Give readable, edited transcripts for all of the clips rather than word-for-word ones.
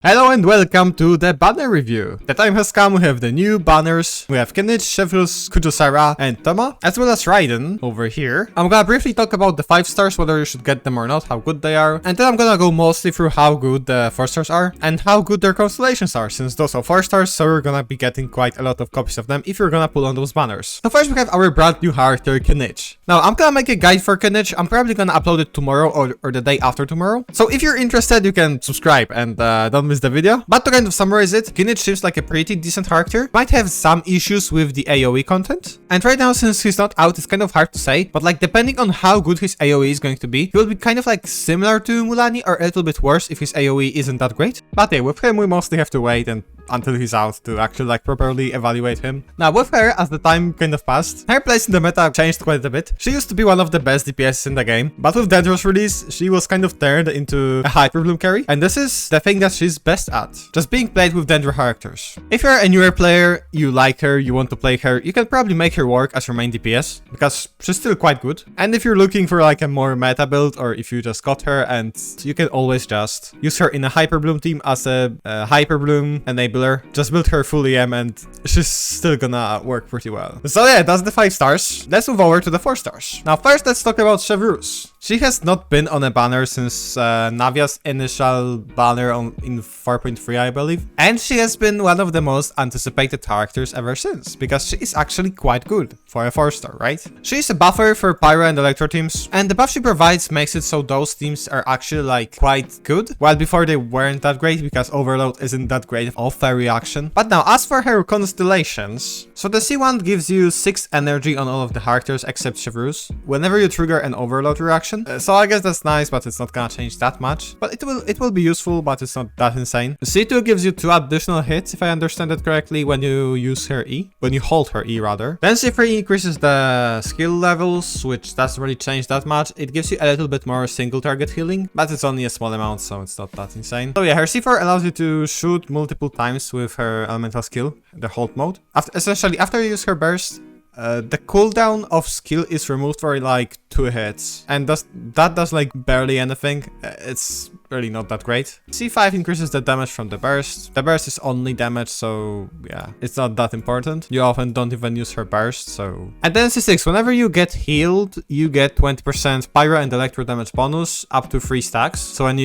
Hello and welcome to the banner review. The time has come, we have the new banners. We have Kinich, Chevreuse, Sara, and Thoma, as well as Raiden over here. I'm gonna briefly talk about the 5 stars, whether you should get them or not, how good they are. And then I'm gonna go mostly through how good the 4 stars are, and how good their constellations are, since those are 4 stars, so you're gonna be getting quite a lot of copies of them if you're gonna pull on those banners. So first we have our brand new character, Kinich. Now, I'm gonna make a guide for Kinich. I'm probably gonna upload it tomorrow or the day after tomorrow. So if you're interested, you can subscribe and don't miss the video. But to kind of summarize it, Kinich seems like a pretty decent character. Might have some issues with the AoE content. And right now, since he's not out, it's kind of hard to say. But like, depending on how good his AoE is going to be, he will be kind of like similar to Mulani or a little bit worse if his AoE isn't that great. But yeah, with him, we mostly have to wait and until he's out to actually like properly evaluate him. Now with her, as the time kind of passed, her place in the meta changed quite a bit. She used to be one of the best DPS in the game, but with Dendro's release, she was kind of turned into a Hyper Bloom carry, and this is the thing that she's best at, just being played with Dendro characters. If you're a newer player, you like her, you want to play her, you can probably make her work as your main DPS, because she's still quite good. And if you're looking for like a more meta build, or if you just got her, and you can always just use her in a Hyper Bloom team as a Hyper Bloom enabler, just build her full EM and she's still gonna work pretty well. So yeah, that's the 5 stars. Let's move over to the 4 stars. Now first, let's talk about Chevreuse. She has not been on a banner since Navia's initial banner in 4.3, I believe. And she has been one of the most anticipated characters ever since, because she is actually quite good for a 4 star, right? She is a buffer for Pyro and Electro teams, and the buff she provides makes it so those teams are actually like quite good, while before they weren't that great because Overload isn't that great of a reaction. But now, as for her constellations, so the C1 gives you 6 energy on all of the characters except Chevreuse whenever you trigger an Overload reaction. So I guess that's nice, but it's not gonna change that much. But it will be useful, but it's not that insane. C2 gives you 2 additional hits, if I understand it correctly, when you use her E. When you hold her E, rather. Then C3 increases the skill levels, which doesn't really change that much. It gives you a little bit more single target healing, but it's only a small amount, so it's not that insane. So yeah, her C4 allows you to shoot multiple times with her elemental skill, the hold mode. Essentially, after you use her burst, the cooldown of skill is removed for like 2 hits, and that does like barely anything. It's really not that great. C5 increases the damage from the burst. The burst is only damage, so yeah, it's not that important. You often don't even use her burst, so... And then C6, whenever you get healed, you get 20% Pyro and Electro damage bonus up to 3 stacks. So when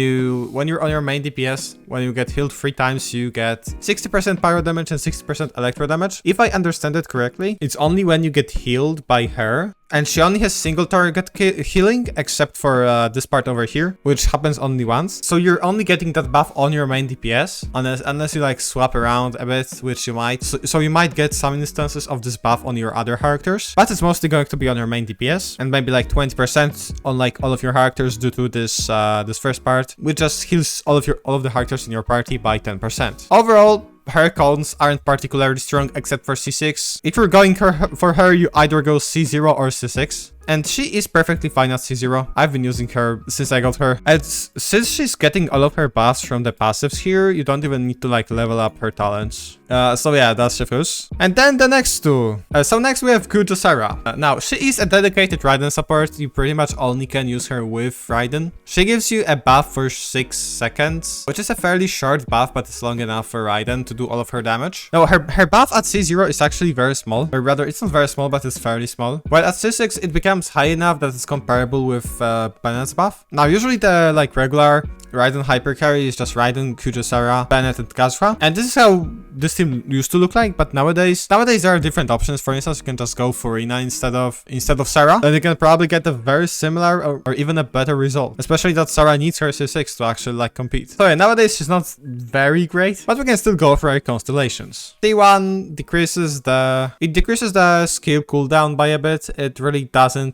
you're on your main DPS, when you get healed 3 times, you get 60% Pyro damage and 60% Electro damage. If I understand it correctly, it's only when you get healed by her. And she only has single target healing, except for this part over here, which happens only once. So you're only getting that buff on your main DPS, unless you like swap around a bit, which you might. So you might get some instances of this buff on your other characters, but it's mostly going to be on your main DPS, and maybe like 20% on like all of your characters due to this this first part, which just heals all of the characters in your party by 10%. Overall, her cons aren't particularly strong except for C6. If you're going for her, you either go C0 or C6. And she is perfectly fine at C0. I've been using her since I got her. And since she's getting all of her buffs from the passives here, you don't even need to like level up her talents. So yeah, that's Chevreuse. And then the next 2. So next we have Sara. Now, she is a dedicated Raiden support. You pretty much only can use her with Raiden. She gives you a buff for 6 seconds, which is a fairly short buff, but it's long enough for Raiden to do all of her damage. Now, her buff at C0 is actually very small. Or rather, it's not very small, but it's fairly small. While at C6, it becomes high enough that it's comparable with Bennett's buff. Now, usually the like regular Raiden hyper carry is just Raiden, Sara, Bennett, and Gazra. And this is how this team used to look like, but nowadays there are different options. For instance, you can just go for Rina instead of Sara. Then you can probably get a very similar or even a better result. Especially that Sara needs her C6 to actually like compete. So yeah, nowadays she's not very great, but we can still go for her constellations. C1 decreases the skill cooldown by a bit. It really doesn't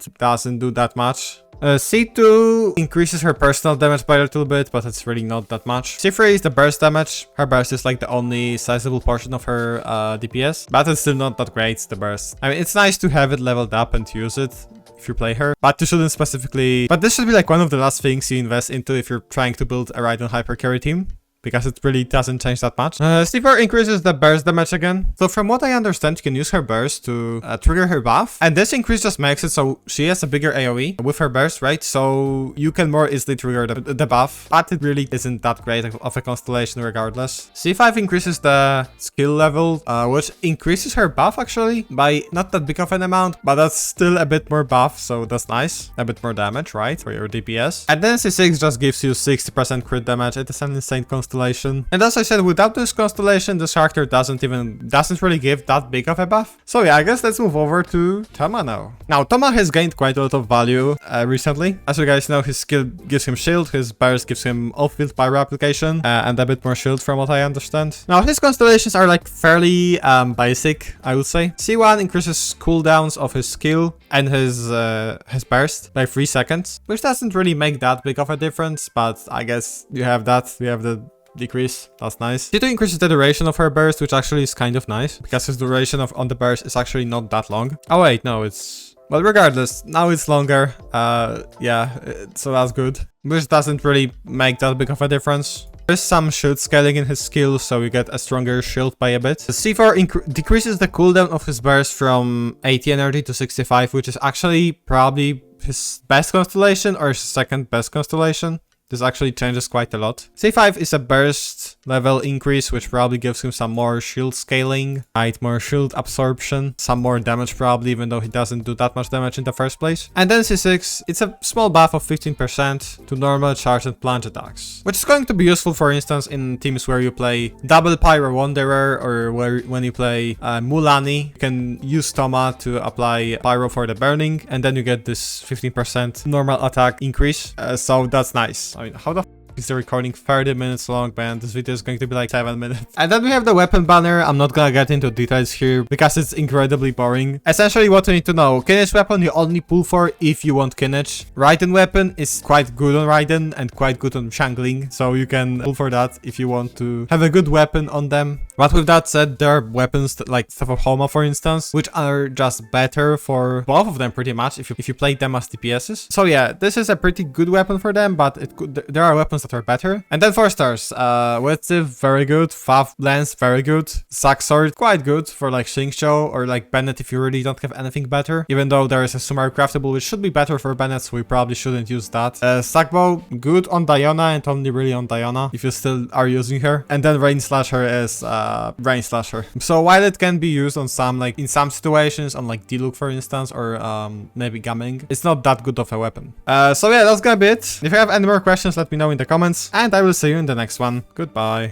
do that much. C2 increases her personal damage by a little bit, but it's really not that much. C3 is the burst damage. Her burst is like the only sizable portion of her DPS, but it's still not that great, the burst. I mean, it's nice to have it leveled up and use it if you play her, but you shouldn't specifically... But this should be like one of the last things you invest into if you're trying to build a Raiden hyper carry team. because it really doesn't change that much. C4 increases the burst damage again. So from what I understand, you can use her burst to trigger her buff. And this increase just makes it so she has a bigger AoE with her burst, right? So you can more easily trigger the buff. But it really isn't that great of a constellation regardless. C5 increases the skill level, which increases her buff actually by not that big of an amount, but that's still a bit more buff, so that's nice. A bit more damage, right, for your DPS. And then C6 just gives you 60% crit damage. It is an insane constellation. And as I said, without this constellation, this character doesn't really give that big of a buff. So yeah, I guess let's move over to Thoma now. Now, Thoma has gained quite a lot of value recently. As you guys know, his skill gives him shield, his burst gives him off-field pyro application, and a bit more shield from what I understand. Now, his constellations are like fairly basic, I would say. C1 increases cooldowns of his skill and his burst by 3 seconds, which doesn't really make that big of a difference, but I guess you have that. We have the decrease. That's nice. C2 increases the duration of her burst, which actually is kind of nice, because his duration on the burst is actually not that long. Oh wait, no, it's... Well, regardless, now it's longer. Yeah, so that's good. Which doesn't really make that big of a difference. There's some shield scaling in his skill, so you get a stronger shield by a bit. The C4 decreases the cooldown of his burst from 80 energy to 65, which is actually probably his best constellation or his second best constellation. This actually changes quite a lot. C5 is a burst level increase, which probably gives him some more shield scaling, right? More shield absorption, some more damage probably, even though he doesn't do that much damage in the first place. And then C6, it's a small buff of 15% to normal charge and plunge attacks, which is going to be useful, for instance, in teams where you play double Pyro Wanderer or when you play Mulani. You can use Thoma to apply Pyro for the burning, and then you get this 15% normal attack increase. So that's nice. I mean, how the f is the recording 30 minutes long, man? This video is going to be like 7 minutes. And then we have the weapon banner. I'm not gonna get into details here because it's incredibly boring. Essentially, what you need to know: Kinich weapon you only pull for if you want Kinich. Raiden weapon is quite good on Raiden and quite good on Shangling, so you can pull for that if you want to have a good weapon on them. But with that said, there are weapons that, like stuff of Thoma, for instance, which are just better for both of them pretty much if you play them as DPSs. So yeah, this is a pretty good weapon for them, but there are weapons that are better. And then 4 stars. Wetziv, very good. Fav Lance, very good. Sack Sword, quite good for like Xingqiu or like Bennett if you really don't have anything better. Even though there is a Sumaru craftable, which should be better for Bennett, so we probably shouldn't use that. Sackbow, good on Diana and only really on Diana if you still are using her. And then Rain Slasher is Rain Slasher. So while it can be used on some, like in some situations, on like Diluc for instance, or maybe Gaming, it's not that good of a weapon. So yeah, that's gonna be it. If you have any more questions, let me know in the comments, and I will see you in the next one. Goodbye.